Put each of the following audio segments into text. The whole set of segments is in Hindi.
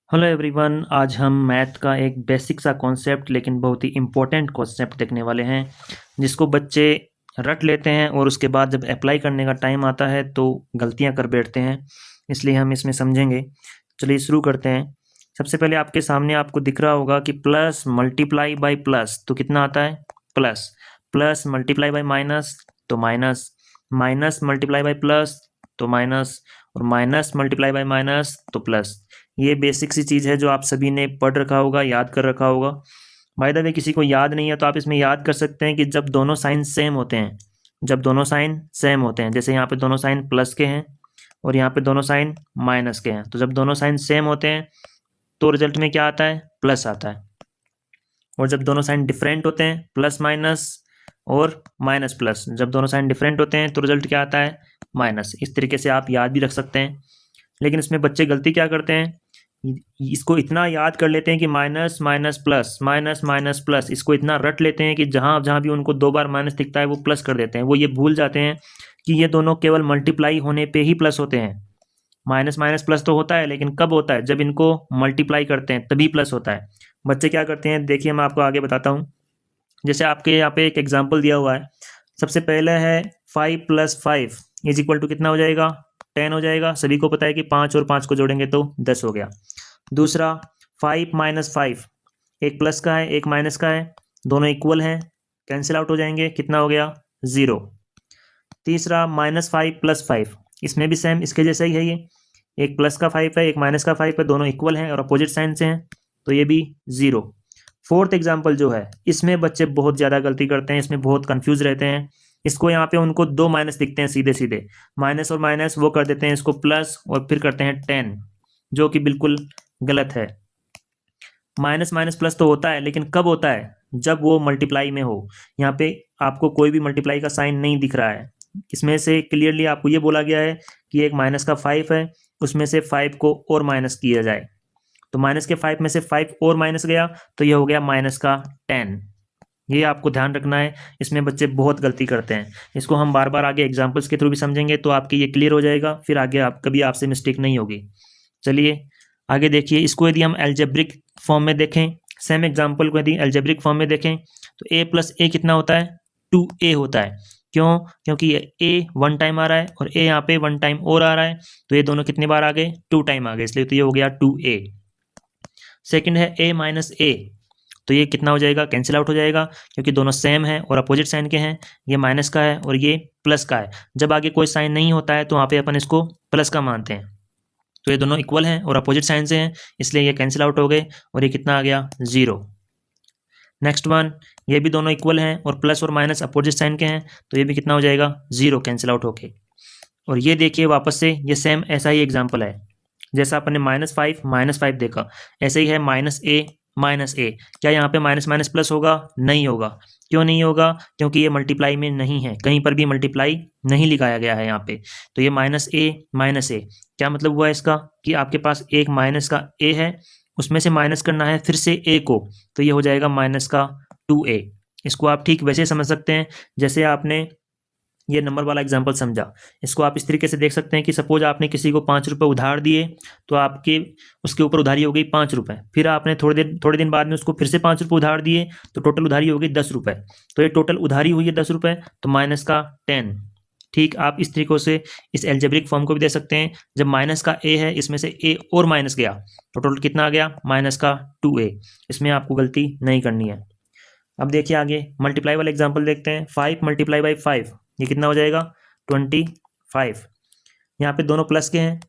हेलो एवरीवन, आज हम मैथ का एक बेसिक सा कॉन्सेप्ट लेकिन बहुत ही इम्पोर्टेंट कॉन्सेप्ट देखने वाले हैं जिसको बच्चे रट लेते हैं और उसके बाद जब अप्लाई करने का टाइम आता है तो गलतियां कर बैठते हैं। इसलिए हम इसमें समझेंगे। चलिए शुरू करते हैं। सबसे पहले आपके सामने आपको दिख रहा होगा कि प्लस मल्टीप्लाई बाय प्लस तो कितना आता है plus, plus multiply by minus तो minus, minus multiply by plus तो माइनस, और माइनस मल्टीप्लाई बाय माइनस तो प्लस। ये बेसिक सी चीज़ है जो आप सभी ने पढ़ रखा होगा, याद कर रखा होगा। बाय द वे किसी को याद नहीं है तो आप इसमें याद कर सकते हैं कि जब दोनों साइन सेम होते हैं, जब दोनों साइन सेम होते हैं, जैसे यहाँ पे दोनों साइन प्लस के हैं और यहाँ पे दोनों साइन माइनस के हैं, तो जब दोनों साइन सेम होते हैं तो रिजल्ट में क्या आता है, प्लस आता है। और जब दोनों साइन डिफरेंट होते हैं, प्लस माइनस और माइनस प्लस, जब दोनों साइन डिफरेंट होते हैं तो रिजल्ट क्या आता है, माइनस। इस तरीके से आप याद भी रख सकते हैं। लेकिन इसमें बच्चे गलती क्या करते हैं, इसको इतना याद कर लेते हैं कि minus minus plus, minus minus plus, इसको इतना रट लेते हैं कि जहाँ जहाँ भी उनको दो बार माइनस दिखता है वो प्लस कर देते हैं। वो ये भूल जाते हैं कि ये दोनों केवल मल्टीप्लाई होने पे ही प्लस होते हैं। माइनस माइनस प्लस तो होता है लेकिन कब होता है, जब इनको मल्टीप्लाई करते हैं तभी प्लस होता है। बच्चे क्या करते हैं, देखिए मैं आपको आगे बताता हूँ। जैसे आपके यहाँ पे एक एग्जाम्पल दिया हुआ है। सबसे पहले है 5 + 5 इज इक्वल टू कितना हो जाएगा, 10 हो जाएगा। सभी को पता है कि 5 और 5 को जोड़ेंगे तो 10 हो गया। दूसरा 5 - 5, एक प्लस का है एक माइनस का है, दोनों इक्वल हैं, कैंसिल आउट हो जाएंगे, कितना हो गया, 0। तीसरा -5 + 5, इसमें भी सेम इसके जैसा ही है। ये एक प्लस का 5 है एक माइनस का 5 है, दोनों इक्वल हैं और अपोजिट साइन से हैं, तो ये भी 0। फोर्थ एग्जाम्पल जो है इसमें बच्चे बहुत ज़्यादा गलती करते हैं, इसमें बहुत कंफ्यूज रहते हैं। इसको यहाँ पे उनको दो माइनस दिखते हैं सीधे सीधे, माइनस और माइनस वो कर देते हैं इसको प्लस और फिर करते हैं 10, जो कि बिल्कुल गलत है। माइनस माइनस प्लस तो होता है लेकिन कब होता है, जब वो मल्टीप्लाई में हो। यहाँ पे आपको कोई भी मल्टीप्लाई का साइन नहीं दिख रहा है। इसमें से क्लियरली आपको ये बोला गया है कि एक माइनस का 5 है, उसमें से 5 को और माइनस किया जाए, तो माइनस के 5 में से 5 और माइनस गया तो ये हो गया माइनस का 10। ये आपको ध्यान रखना है, इसमें बच्चे बहुत गलती करते हैं। इसको हम बार बार आगे एग्जाम्पल्स के थ्रू भी समझेंगे तो आपके ये क्लियर हो जाएगा, फिर आगे आप कभी आपसे मिस्टेक नहीं होगी। चलिए आगे देखिए। इसको यदि हम एल्जेब्रिक फॉर्म में देखें, सेम एग्जाम्पल को यदि एल्जेब्रिक फॉर्म में देखें तो a + a कितना होता है, 2a होता है। क्यों, क्योंकि ये a 1 टाइम आ रहा है और a यहाँ पे 1 टाइम और आ रहा है, तो ये दोनों कितने बार आ गए, 2 टाइम आ गए, इसलिए तो ये हो गया 2a। सेकंड है a - a, तो ये कितना हो जाएगा, कैंसिल आउट हो जाएगा क्योंकि दोनों सेम हैं और अपोजिट साइन के हैं। ये माइनस का है और ये प्लस का है। जब आगे कोई साइन नहीं होता है तो वहाँ पे अपन इसको प्लस का मानते हैं, तो ये दोनों इक्वल हैं और अपोजिट साइन से हैं, इसलिए ये कैंसिल आउट हो गए और ये कितना आ गया, 0। नेक्स्ट वन, ये भी दोनों इक्वल हैं और प्लस और माइनस अपोजिट साइन के हैं, तो ये भी कितना हो जाएगा, 0 कैंसिल आउट होके। और ये देखिए वापस से ये सेम ऐसा ही एग्जाम्पल है, जैसा अपन ने -5 - 5 देखा, ऐसे ही है -a, क्या यहाँ पे माइनस माइनस प्लस होगा, नहीं होगा। क्यों नहीं होगा, क्योंकि ये मल्टीप्लाई में नहीं है, कहीं पर भी मल्टीप्लाई नहीं लिखाया गया है यहाँ पे। तो ये -a, क्या मतलब हुआ इसका, कि आपके पास एक माइनस का a है, उसमें से माइनस करना है फिर से a को, तो ये हो जाएगा माइनस का 2a। इसको आप ठीक वैसे समझ सकते हैं जैसे आपने ये नंबर वाला एग्जाम्पल समझा। इसको आप इस तरीके से देख सकते हैं कि सपोज आपने किसी को 5 रुपये उधार दिए, तो आपके उसके ऊपर उधारी हो गई 5 रुपये, फिर आपने थोड़े दिन बाद में उसको फिर से 5 रुपये उधार दिए, तो टोटल उधारी हो गई 10 रुपये। तो ये टोटल उधारी हुई है 10 रुपये, तो माइनस का 10। ठीक, आप इस तरीक़ों से इस एल्जेब्रिक फॉर्म को भी दे सकते हैं। जब माइनस का a है, इसमें से a और माइनस गया तो टोटल कितना आ गया, माइनस का 2a। इसमें आपको गलती नहीं करनी है। अब देखिए आगे मल्टीप्लाई वाला एग्जाम्पल देखते हैं। 5 × 5, ये कितना हो जाएगा, 25। यहाँ पे दोनों प्लस के हैं।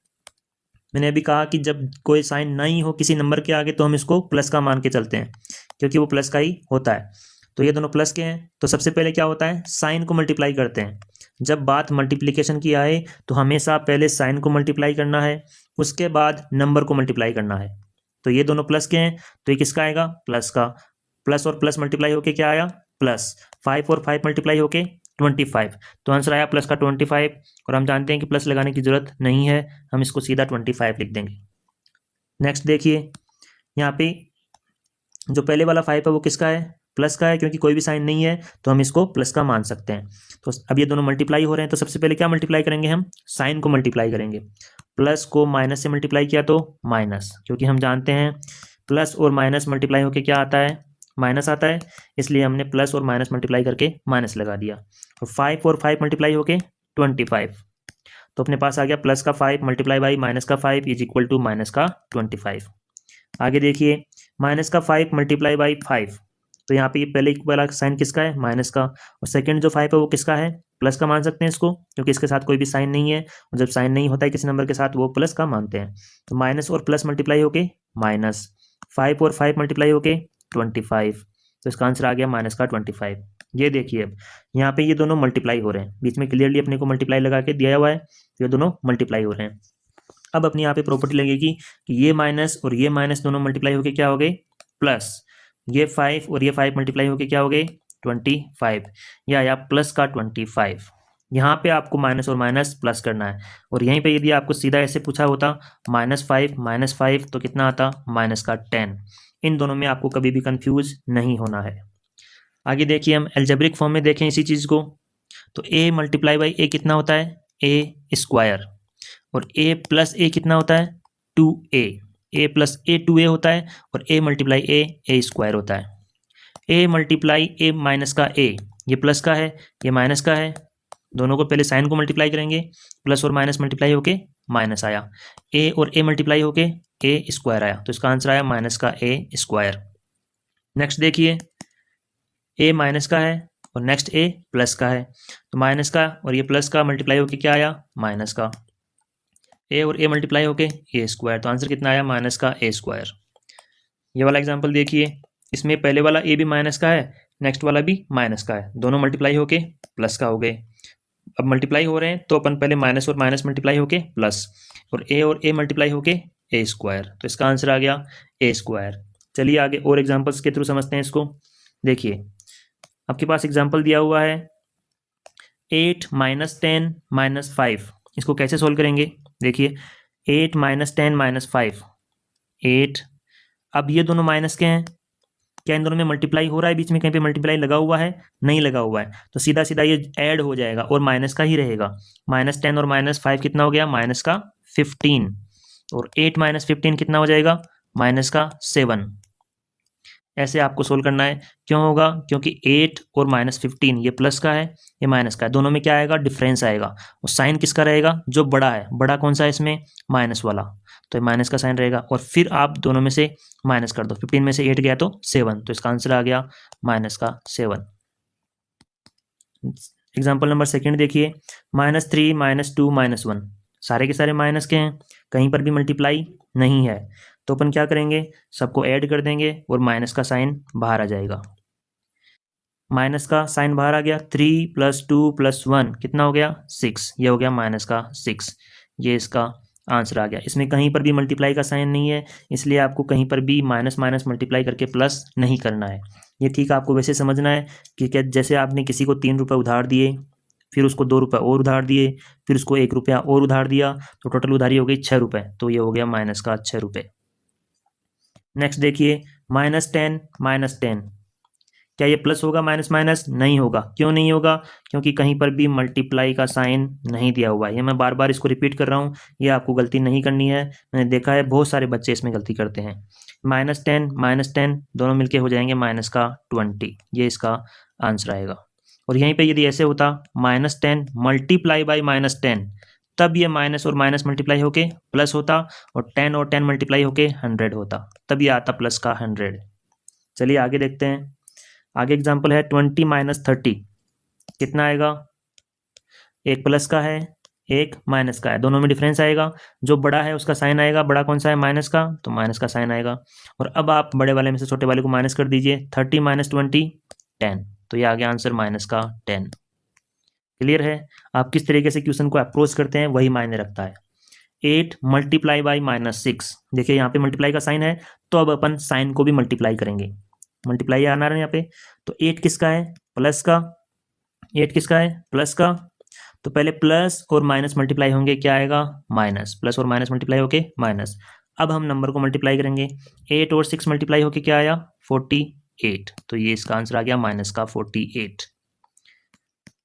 मैंने अभी कहा कि जब कोई साइन नहीं हो किसी नंबर के आगे तो हम इसको प्लस का मान के चलते हैं, क्योंकि वो प्लस का ही होता है। तो ये दोनों प्लस के हैं, तो सबसे पहले क्या होता है, साइन को मल्टीप्लाई करते हैं। जब बात मल्टीप्लिकेशन की आए तो हमेशा पहले साइन को मल्टीप्लाई करना है, उसके बाद नंबर को मल्टीप्लाई करना है। तो ये दोनों प्लस के हैं, तो ये किसका आएगा, प्लस का। प्लस और प्लस मल्टीप्लाई होके क्या आया, प्लस। 5 और 5 मल्टीप्लाई होके 25, तो आंसर आया प्लस का 25। और हम जानते हैं कि प्लस लगाने की जरूरत नहीं है, हम इसको सीधा 25 लिख देंगे। नेक्स्ट देखिए, यहाँ पे जो पहले वाला 5 है वो किसका है, प्लस का है, क्योंकि कोई भी साइन नहीं है तो हम इसको प्लस का मान सकते हैं। तो अब ये दोनों मल्टीप्लाई हो रहे हैं, तो सबसे पहले क्या मल्टीप्लाई करेंगे, हम साइन को मल्टीप्लाई करेंगे। प्लस को माइनस से मल्टीप्लाई किया तो माइनस, क्योंकि हम जानते हैं प्लस और माइनस मल्टीप्लाई होके क्या आता है, माइनस आता है, इसलिए हमने प्लस और माइनस मल्टीप्लाई करके माइनस लगा दिया। और 5 और 5 मल्टीप्लाई होके 25, तो अपने पास आ गया प्लस का 5 मल्टीप्लाई बाई माइनस का 5 इज इक्वल टू माइनस का 25। आगे देखिए माइनस का 5 मल्टीप्लाई बाई 5, तो यहाँ पे ये पहले वाला साइन किसका है, माइनस का, और सेकंड जो 5 है वो किसका है, प्लस का मान सकते हैं इसको, क्योंकि इसके साथ कोई भी साइन नहीं है, और जब साइन नहीं होता है किसी नंबर के साथ वो प्लस का मानते हैं। तो माइनस और प्लस मल्टीप्लाई होके माइनस, 5 और 5 मल्टीप्लाई होके 25, तो इसका आंसर आ गया माइनस का 25। ये देखिए अब यहाँ पे ये दोनों मल्टीप्लाई हो रहे हैं, बीच में क्लियरली अपने को मल्टीप्लाई लगा के दिया हुआ है, ये दोनों मल्टीप्लाई हो रहे हैं। अब अपनी यहाँ पे प्रॉपर्टी लगेगी कि ये माइनस और ये माइनस दोनों मल्टीप्लाई होके क्या हो गए, प्लस, ये 5 और ये 5 मल्टीप्लाई होके क्या हो गए, 25, या आया प्लस का 25। यहाँ पे आपको माइनस और माइनस प्लस करना है, और यहीं पे यदि आपको सीधा ऐसे पूछा होता -5 तो कितना आता, माइनस का 10। इन दोनों में आपको कभी भी कंफ्यूज नहीं होना है। आगे देखिए हम एल्जेब्रिक फॉर्म में देखें इसी चीज़ को, तो a मल्टीप्लाई बाई ए कितना होता है, a स्क्वायर, और a प्लस ए कितना होता है, 2a, a plus A 2a होता है, और a मल्टीप्लाई ए स्क्वायर होता है। a मल्टीप्लाई a माइनस का a, ये प्लस का है ये माइनस का है, दोनों को पहले साइन को मल्टीप्लाई करेंगे, प्लस और माइनस मल्टीप्लाई होके माइनस आया, a और a मल्टीप्लाई होके a स्क्वायर आया, तो इसका आंसर आया माइनस का a स्क्वायर। नेक्स्ट देखिए a माइनस का है और नेक्स्ट a प्लस का है, तो माइनस का और ये प्लस का मल्टीप्लाई होके क्या आया, माइनस का, a और a मल्टीप्लाई होके a स्क्वायर, तो आंसर कितना आया, माइनस का a स्क्वायर। ये वाला एग्जांपल देखिए, इसमें पहले वाला a भी माइनस का है, नेक्स्ट वाला भी माइनस का है, दोनों मल्टीप्लाई होके प्लस का हो गए। अब मल्टीप्लाई हो रहे हैं तो अपन पहले माइनस और माइनस मल्टीप्लाई होके प्लस, और a मल्टीप्लाई होके a स्क्वायर, तो इसका आंसर आ गया a स्क्वायर। चलिए आगे और एग्जाम्पल्स के थ्रू समझते हैं इसको। देखिए आपके पास एग्जाम्पल दिया हुआ है 8 - 10 - 5, इसको कैसे सोल्व करेंगे, देखिए 8 - 10 - 5, 8, अब ये दोनों माइनस के हैं, क्या इन दोनों में मल्टीप्लाई हो रहा है, बीच में कहीं पे मल्टीप्लाई लगा हुआ है, नहीं लगा हुआ है, तो सीधा सीधा ये ऐड हो जाएगा और माइनस का ही रहेगा। -10 और -5 कितना हो गया, माइनस का 15, और 8 - 15 कितना हो जाएगा, माइनस का 7। ऐसे आपको सोल्व करना है, क्यों होगा, क्योंकि 8 और -15 ये प्लस का है ये माइनस का है, दोनों में क्या आएगा, डिफरेंस आएगा, और साइन किसका रहेगा, जो बड़ा है, बड़ा कौन सा है इसमें, माइनस वाला, तो माइनस का साइन रहेगा, और फिर आप दोनों में से माइनस कर दो, 15 में से 8 गया तो 7, तो इसका आंसर आ गया माइनस का 7। एग्जाम्पल नंबर सेकेंड देखिए, -3 -2 -1, सारे के सारे माइनस के हैं, कहीं पर भी मल्टीप्लाई नहीं है, तो अपन क्या करेंगे, सबको ऐड कर देंगे और माइनस का साइन बाहर आ जाएगा। माइनस का साइन बाहर आ गया, 3 + 2 + 1 कितना हो गया, 6, ये हो गया माइनस का 6, ये इसका आंसर आ गया। इसमें कहीं पर भी मल्टीप्लाई का साइन नहीं है, इसलिए आपको कहीं पर भी माइनस माइनस मल्टीप्लाई करके प्लस नहीं करना है। ये ठीक आपको वैसे समझना है कि क्या, जैसे आपने किसी को 3 रुपये उधार दिए, फिर उसको 2 रुपये और उधार दिए, फिर उसको 1 रुपया और उधार दिया, तो टोटल उधारी हो गई 6 रुपये, तो ये हो गया माइनस का 6 रुपये। नेक्स्ट देखिए -10 - 10, क्या ये प्लस होगा, माइनस माइनस नहीं होगा, क्यों नहीं होगा, क्योंकि कहीं पर भी मल्टीप्लाई का साइन नहीं दिया हुआ है। ये मैं बार बार इसको रिपीट कर रहा हूँ, ये आपको गलती नहीं करनी है, मैंने देखा है बहुत सारे बच्चे इसमें गलती करते हैं। -10 - 10 दोनों मिलके हो जाएंगे माइनस का 20, ये इसका आंसर आएगा। और यहीं पे यदि ऐसे होता -10 मल्टीप्लाई बाई -10, तब ये माइनस और माइनस मल्टीप्लाई होके प्लस होता, और 10 और 10 मल्टीप्लाई होके 100 होता, तब ये आता प्लस का 100। चलिए आगे देखते हैं, आगे एग्जाम्पल है 20 - 30, कितना आएगा, एक प्लस का है एक माइनस का है, दोनों में डिफरेंस आएगा, जो बड़ा है उसका साइन आएगा, बड़ा कौन सा है, माइनस का, तो माइनस का साइन आएगा। और अब आप बड़े वाले में से छोटे वाले को माइनस कर दीजिए, 30 - 20 10, तो ये आ गया आंसर माइनस का 10। क्लियर है, आप किस तरीके से क्वेश्चन को अप्रोच करते हैं वही मायने रखता है। 8 मल्टीप्लाई बाई -6, देखिए यहाँ पे मल्टीप्लाई का साइन है, तो अब अपन साइन को भी मल्टीप्लाई करेंगे, मल्टीप्लाई आना रहा है यहाँ पे, तो 8 किसका है, प्लस का, 8 किसका है, प्लस का, तो पहले प्लस और माइनस मल्टीप्लाई होंगे, क्या आएगा, माइनस, प्लस और माइनस मल्टीप्लाई होके माइनस। अब हम नंबर को मल्टीप्लाई करेंगे, 8 और 6 मल्टीप्लाई होके क्या आया, 42, 48। तो ये इसका आंसर आ गया माइनस का 48।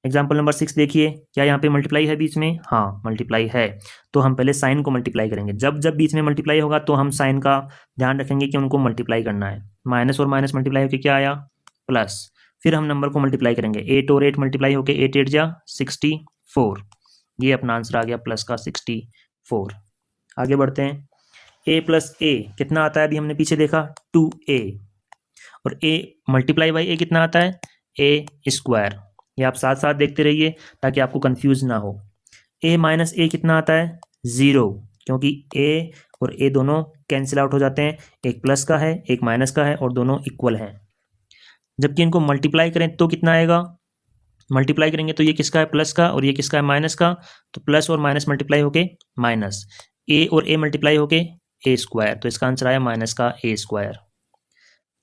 एग्जाम्पल नंबर 6 देखिए, क्या यहाँ पे मल्टीप्लाई है बीच में? हाँ मल्टीप्लाई है। तो हम पहले साइन को मल्टीप्लाई करेंगे। जब जब बीच में मल्टीप्लाई होगा तो हम साइन का ध्यान रखेंगे कि उनको मल्टीप्लाई करना है। माइनस और माइनस मल्टीप्लाई होकर क्या आया? प्लस। फिर हम नंबर को मल्टीप्लाई करेंगे। 8 और 8 मल्टीप्लाई होकर 8 8 जा 64। ये अपना आंसर आ गया प्लस का 64। आगे बढ़ते हैं। a प्लस ए कितना आता है? अभी हमने पीछे देखा 2a। और a मल्टीप्लाई बाई a कितना आता है? a square. ये आप साथ साथ देखते रहिए ताकि आपको कंफ्यूज ना हो। a माइनस ए कितना आता है? 0, क्योंकि a और a दोनों कैंसिल आउट हो जाते हैं। एक प्लस का है एक माइनस का है और दोनों इक्वल हैं। जबकि इनको मल्टीप्लाई करें तो कितना आएगा? मल्टीप्लाई करेंगे तो ये किसका है? प्लस का, और ये किसका है? माइनस का। तो प्लस और माइनस मल्टीप्लाई होके माइनस, a और a मल्टीप्लाई होके a स्क्वायर। तो इसका आंसर आया माइनस का a स्क्वायर।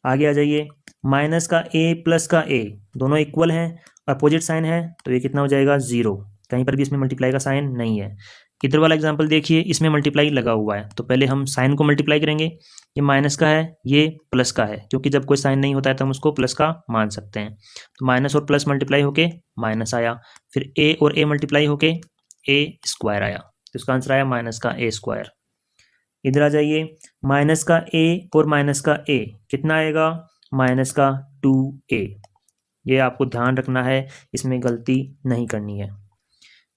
आगे आ जाइए। माइनस का a प्लस का a दोनों इक्वल हैं, अपोजिट साइन है, तो ये कितना हो जाएगा? 0। कहीं पर भी इसमें मल्टीप्लाई का साइन नहीं है। इधर वाला एग्जांपल देखिए, इसमें मल्टीप्लाई लगा हुआ है। तो पहले हम साइन को मल्टीप्लाई करेंगे। ये माइनस का है ये प्लस का है, क्योंकि जब कोई साइन नहीं होता है तो हम उसको प्लस का मान सकते हैं। तो माइनस और प्लस मल्टीप्लाई होके माइनस आया। फिर a और a मल्टीप्लाई होके a स्क्वायर आया। तो इसका आंसर आया माइनस का a स्क्वायर। इधर आ जाइए। माइनस का a और माइनस का a कितना आएगा? माइनस का 2a। ये आपको ध्यान रखना है, इसमें गलती नहीं करनी है।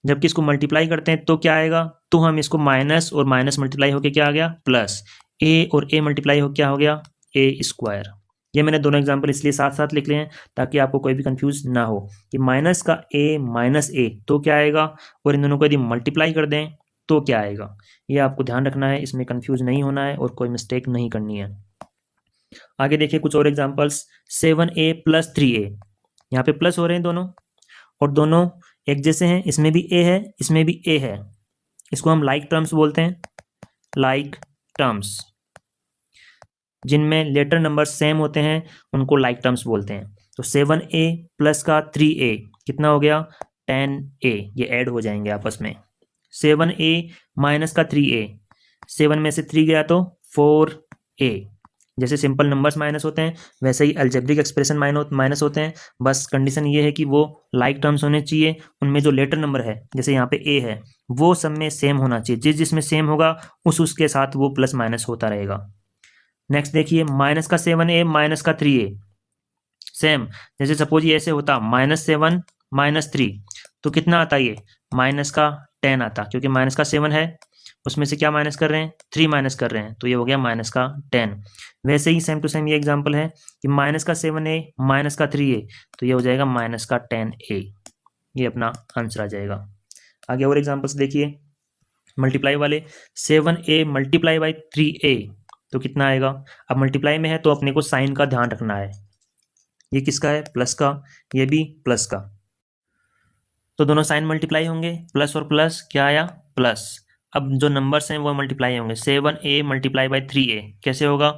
जबकि इसको मल्टीप्लाई करते हैं तो क्या आएगा? तो हम इसको माइनस और माइनस मल्टीप्लाई होके क्या आ गया? प्लस। a और a मल्टीप्लाई हो क्या हो गया? a square. ये मैंने दोनों एग्जांपल इसलिए साथ साथ लिख लिए हैं ताकि आपको कोई भी कंफ्यूज ना हो कि माइनस का a माइनस a तो क्या आएगा, और इन दोनों को यदि मल्टीप्लाई कर दें तो क्या आएगा। ये आपको ध्यान रखना है, इसमें कंफ्यूज नहीं होना है और कोई मिस्टेक नहीं करनी है। आगे देखिए कुछ और एग्जांपल्स। 7a प्लस 3a, यहाँ पे प्लस हो रहे हैं दोनों, और दोनों एक जैसे हैं। इसमें भी a है इसमें भी a है। इसको हम लाइक टर्म्स बोलते हैं, लाइक टर्म्स। जिनमें लेटर नंबर सेम होते हैं उनको लाइक टर्म्स बोलते हैं। तो 7a प्लस का 3a कितना हो गया? 10a। ये ऐड हो जाएंगे आपस में। 7a माइनस का 3a, 7 में से 3 गया तो 4a। जैसे सिंपल नंबर्स माइनस होते हैं वैसे ही अलजेब्रिक एक्सप्रेशन माइनस होते हैं। बस कंडीशन ये है कि वो लाइक टर्म्स होने चाहिए। उनमें जो लेटर नंबर है, जैसे यहाँ पे a है, वो सब में सेम होना चाहिए। जिसमें सेम होगा उसके साथ वो प्लस माइनस होता रहेगा। नेक्स्ट देखिए, माइनस का 7a माइनस का 3a सेम। जैसे सपोज ये ऐसे होता -7 -3, तो कितना आता ये? माइनस का 10 आता, क्योंकि माइनस का 7 है उसमें से क्या माइनस कर रहे हैं? 3 माइनस कर रहे हैं, तो ये हो गया माइनस का 10। वैसे ही सेम टू सेम ये एग्जांपल है कि माइनस का 7a माइनस का 3a, तो ये हो जाएगा माइनस का 10a। ये अपना आंसर आ जाएगा। आगे और एग्जांपल्स देखिए मल्टीप्लाई वाले। 7a मल्टीप्लाई बाई 3a तो कितना आएगा? अब मल्टीप्लाई में है तो अपने को साइन का ध्यान रखना है। ये किसका है? प्लस का, ये भी प्लस का। तो दोनों साइन मल्टीप्लाई होंगे, प्लस और प्लस क्या आया? प्लस। अब जो नंबर्स हैं वो मल्टीप्लाई होंगे। 7a मल्टीप्लाई बाई 3a कैसे होगा?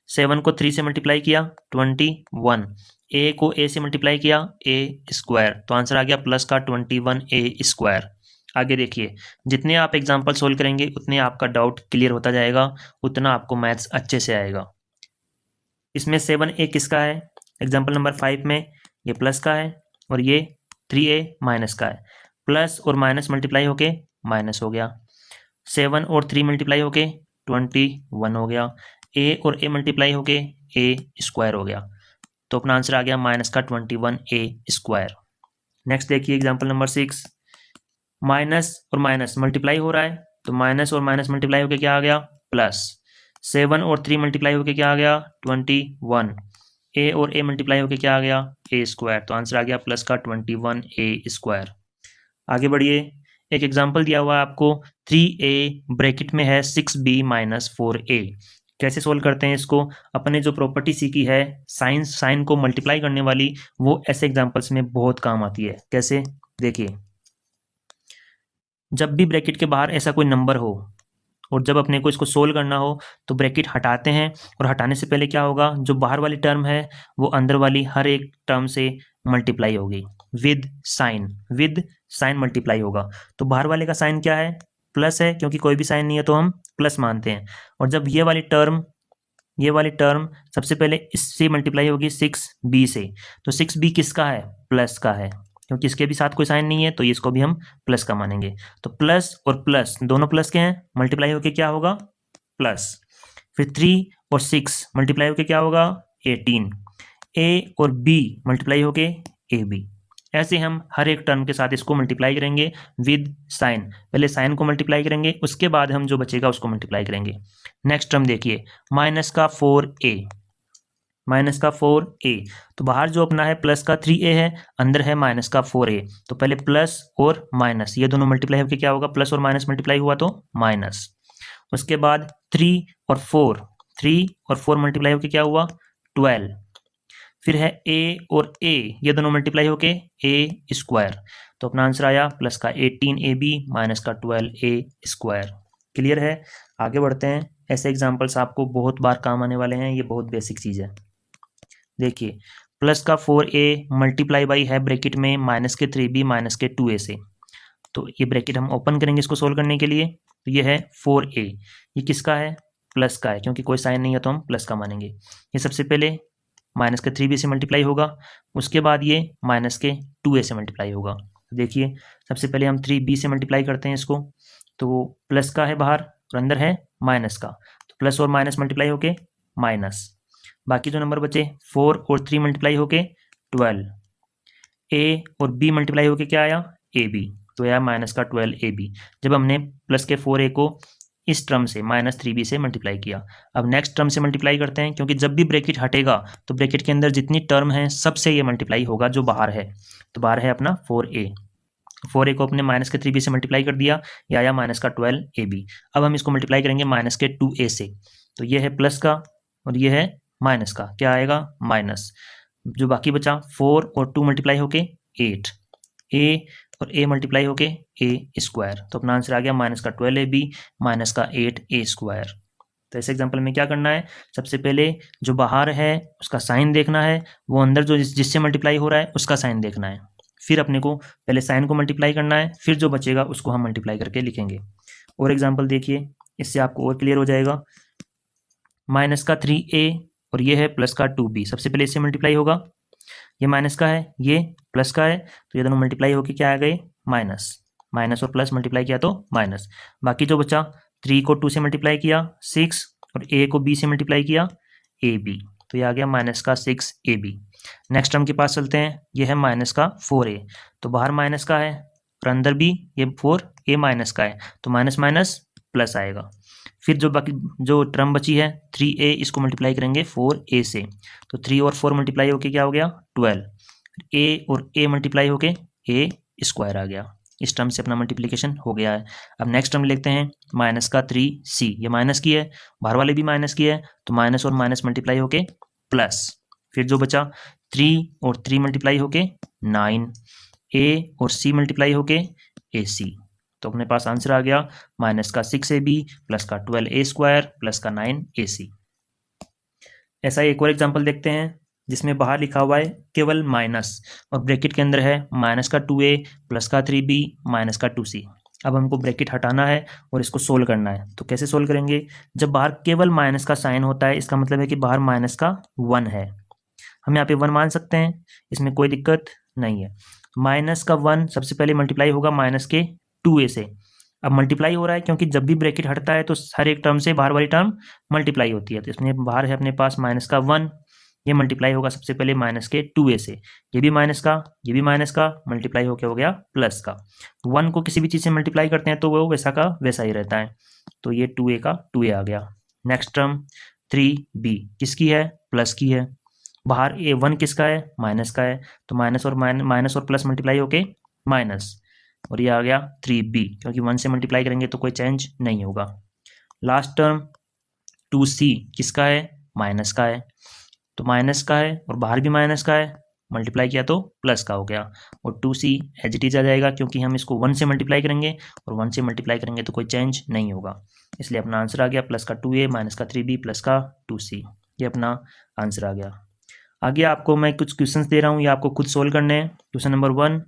7 को 3 से मल्टीप्लाई किया 21, a को a से मल्टीप्लाई किया a स्क्वायर, तो आंसर आ गया प्लस का 21a स्क्वायर। आगे देखिए, जितने आप एग्जाम्पल सोल्व करेंगे उतने आपका डाउट क्लियर होता जाएगा, उतना आपको मैथ्स अच्छे से आएगा। इसमें 7a किसका है? एग्जाम्पल नंबर 5 में ये प्लस का है और ये 3a माइनस का है। प्लस और माइनस मल्टीप्लाई होके माइनस हो गया। 7 और 3 मल्टीप्लाई होके 21 हो गया। a और a मल्टीप्लाई होके a स्क्वायर हो गया, तो अपना आंसर आ गया माइनस का 21a स्क्वायर। नेक्स्ट देखिए एग्जाम्पल नंबर 6। माइनस और माइनस मल्टीप्लाई हो रहा है, तो माइनस और माइनस मल्टीप्लाई होके क्या आ गया? प्लस। 7 और 3 मल्टीप्लाई होके क्या आ गया? 21। a और a मल्टीप्लाई होके क्या आ गया? a स्क्वायर, तो आंसर आ गया प्लस का 21a स्क्वायर। आगे बढ़िए, एक एग्जांपल दिया हुआ है आपको। 3a ब्रैकेट में है 6b माइनस 4a। कैसे सोल्व करते हैं इसको? अपने जो प्रॉपर्टी सीखी है साइन को मल्टीप्लाई करने वाली, वो ऐसे एग्जाम्पल्स में बहुत काम आती है। कैसे? देखिए, जब भी ब्रैकेट के बाहर ऐसा कोई नंबर हो और जब अपने को इसको सोल्व करना हो तो ब्रैकेट हटाते हैं, और हटाने से पहले क्या होगा? जो बाहर वाली टर्म है वो अंदर वाली हर एक टर्म से मल्टीप्लाई होगी विद साइन मल्टीप्लाई होगा। तो बाहर वाले का साइन क्या है? प्लस है, क्योंकि कोई भी साइन नहीं है तो हम प्लस मानते हैं। और जब ये वाली टर्म ये वाली टर्म सबसे पहले इससे मल्टीप्लाई होगी 6b से, तो 6b किसका है, प्लस का है, क्योंकि इसके भी साथ कोई साइन नहीं है तो इसको भी हम प्लस का मानेंगे। तो प्लस और प्लस दोनों प्लस के हैं, मल्टीप्लाई होके क्या होगा, प्लस। फिर 3 और 6 मल्टीप्लाई होके क्या होगा, 18। a और b मल्टीप्लाई होके ab। ऐसे हम हर एक टर्म के साथ इसको मल्टीप्लाई करेंगे विद साइन। पहले साइन को मल्टीप्लाई करेंगे, उसके बाद हम जो बचेगा उसको मल्टीप्लाई करेंगे। नेक्स्ट टर्म देखिए, माइनस का 4a, माइनस का 4a, तो बाहर जो अपना है प्लस का 3a है, अंदर है माइनस का 4a। तो पहले प्लस और माइनस ये दोनों मल्टीप्लाई होकर क्या होगा, प्लस और माइनस मल्टीप्लाई हुआ तो माइनस। उसके बाद 3 और 4, 3 और 4 मल्टीप्लाई होकर क्या हुआ, 12। फिर है a और a, ये दोनों मल्टीप्लाई होके a स्क्वायर, तो अपना आंसर आया प्लस का 18ab माइनस का 12a स्क्वायर। क्लियर है, आगे बढ़ते हैं। ऐसे एग्जांपल्स आपको बहुत बार काम आने वाले हैं, ये बहुत बेसिक चीज़ है। देखिए, प्लस का 4a मल्टीप्लाई बाई है ब्रैकेट में माइनस के 3b माइनस के 2a से, तो ये ब्रैकेट हम ओपन करेंगे इसको सोल्व करने के लिए। तो ये है 4a, ये किसका है, प्लस का है, क्योंकि कोई साइन नहीं है तो हम प्लस का मानेंगे। ये सबसे पहले माइनस के 3b से मल्टीप्लाई होगा, उसके बाद ये माइनस के 2a से मल्टीप्लाई होगा। तो देखिए, सबसे पहले हम 3b से मल्टीप्लाई करते हैं इसको, तो प्लस का है बाहर और अंदर है माइनस का, तो प्लस और माइनस मल्टीप्लाई होके माइनस। बाकी जो नंबर बचे 4 और 3 मल्टीप्लाई होके 12, a और b मल्टीप्लाई होके क्या आया, ab, तो आया माइनस का 12ab, जब हमने प्लस के 4a को इस टर्म से माइनस 3b से मल्टीप्लाई किया। अब नेक्स्ट टर्म से मल्टीप्लाई करते हैं, क्योंकि जब भी ब्रैकेट हटेगा तो ब्रैकेट के अंदर जितनी टर्म है सबसे ये मल्टीप्लाई होगा जो बाहर है। तो बाहर है अपना 4a, 4a को अपने माइनस के 3b से मल्टीप्लाई कर दिया, ये आया माइनस का 12ab। अब हम इसको मल्टीप्लाई करेंगे माइनस के 2a से, तो ये है प्लस का और ये है माइनस का, क्या आएगा, माइनस। जो बाकी बचा 4 और 2 मल्टीप्लाई होके 8, a और a मल्टीप्लाई होके a स्क्वायर, तो अपना आंसर आ गया माइनस का 12ab माइनस का 8a स्क्वायर। तो ऐसे एग्जांपल में क्या करना है, सबसे पहले जो बाहर है उसका साइन देखना है, वो अंदर जो जिससे मल्टीप्लाई हो रहा है उसका साइन देखना है, फिर अपने को पहले साइन को मल्टीप्लाई करना है, फिर जो बचेगा उसको हम मल्टीप्लाई करके लिखेंगे। और एग्जाम्पल देखिए, इससे आपको और क्लियर हो जाएगा। माइनस का 3a और ये है प्लस का 2b, सबसे पहले इससे मल्टीप्लाई होगा, ये माइनस का है ये प्लस का है, तो ये दोनों मल्टीप्लाई होके क्या आ गए, माइनस, माइनस और प्लस मल्टीप्लाई किया तो माइनस। बाकी जो बचा 3 को 2 से मल्टीप्लाई किया 6 और a को b से मल्टीप्लाई किया ab, तो ये आ गया माइनस का 6ab। नेक्स्ट टर्म के पास चलते हैं, ये है माइनस का 4a, तो बाहर माइनस का है और अंदर भी ये 4a माइनस का है, तो माइनस माइनस प्लस आएगा। फिर जो बाकी जो टर्म बची है 3a, इसको मल्टीप्लाई करेंगे 4a से, तो 3 और 4 मल्टीप्लाई होके क्या हो गया 12, a और a मल्टीप्लाई होके a स्क्वायर आ गया। इस टर्म से अपना मल्टीप्लिकेशन हो गया है। अब नेक्स्ट टर्म लिखते हैं माइनस का 3c, ये माइनस की है, बाहर वाले भी माइनस की है, तो माइनस और माइनस मल्टीप्लाई होके प्लस। फिर जो बचा 3 और 3 मल्टीप्लाई होके 9, a और c मल्टीप्लाई होके ac, तो अपने पास आंसर आ गया माइनस का 6ab प्लस का 12a स्क्वायर प्लस का 9ac। ऐसा एक और एग्जांपल देखते हैं जिसमें बाहर लिखा हुआ है केवल माइनस और ब्रैकेट के अंदर है माइनस का 2a प्लस का 3b माइनस का 2c। अब हमको ब्रैकेट हटाना है और इसको सोल्व करना है, तो कैसे सोल्व करेंगे, जब बाहर केवल माइनस का साइन होता है इसका मतलब है कि बाहर माइनस का 1 है, हम यहाँ पे 1 मान सकते हैं, इसमें कोई दिक्कत नहीं है। माइनस का 1 सबसे पहले मल्टीप्लाई होगा माइनस के 2a से। अब मल्टीप्लाई हो रहा है क्योंकि जब भी ब्रैकेट हटता है तो हर एक टर्म से बाहर वाली टर्म मल्टीप्लाई होती है, तो इसमें बाहर है अपने पास माइनस का 1, ये मल्टीप्लाई होगा सबसे पहले माइनस के 2a से, ये भी माइनस का, ये भी माइनस का, मल्टीप्लाई होकर हो गया प्लस का। 1 को किसी भी चीज़ से मल्टीप्लाई करते हैं तो वो वैसा का वैसा ही रहता है, तो ये 2a का 2a आ गया। नेक्स्ट टर्म 3b किसकी है, प्लस की है, बाहर a1 किसका है, माइनस का है, तो माइनस और प्लस मल्टीप्लाई होके माइनस, और ये आ गया 3b, क्योंकि 1 से मल्टीप्लाई करेंगे तो कोई चेंज नहीं होगा। लास्ट टर्म 2c किसका है, माइनस का है, तो माइनस का है और बाहर भी माइनस का है, मल्टीप्लाई किया तो प्लस का हो गया, और 2c एज इट इज आ जाएगा क्योंकि हम इसको 1 से मल्टीप्लाई करेंगे और 1 से मल्टीप्लाई करेंगे तो कोई चेंज नहीं होगा, इसलिए अपना आंसर आ गया प्लस का 2a माइनस का 3b प्लस का 2c, ये अपना आंसर आ गया। आगे आपको मैं कुछ क्वेश्चंस दे रहा हूँ, ये आपको खुद सोल्व करने हैं। Question number 1,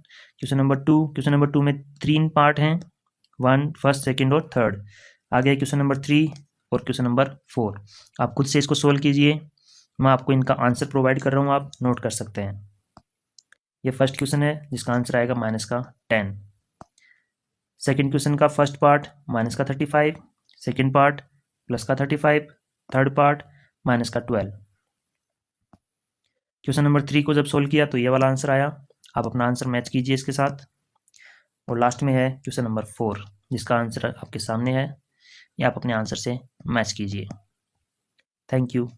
question number 2, question number 2 में 3 पार्ट हैं, 1, फर्स्ट, सेकंड और थर्ड। आगे क्वेश्चन नंबर 3, और क्वेश्चन नंबर 4। आप खुद से इसको सोल्व कीजिए, मैं आपको इनका आंसर प्रोवाइड कर रहा हूँ, आप नोट कर सकते हैं। ये फर्स्ट क्वेश्चन है जिसका आंसर आएगा -10। सेकंड क्वेश्चन का first part -35, second part +35, third part -12। Question number 3 को जब सोल्व किया तो ये वाला आंसर आया। आप अपना आंसर मैच कीजिए इसके साथ। और लास्ट में है क्वेश्चन नंबर 4 जिसका आंसर आपके सामने है, ये आप अपने आंसर से मैच कीजिए। Thank you.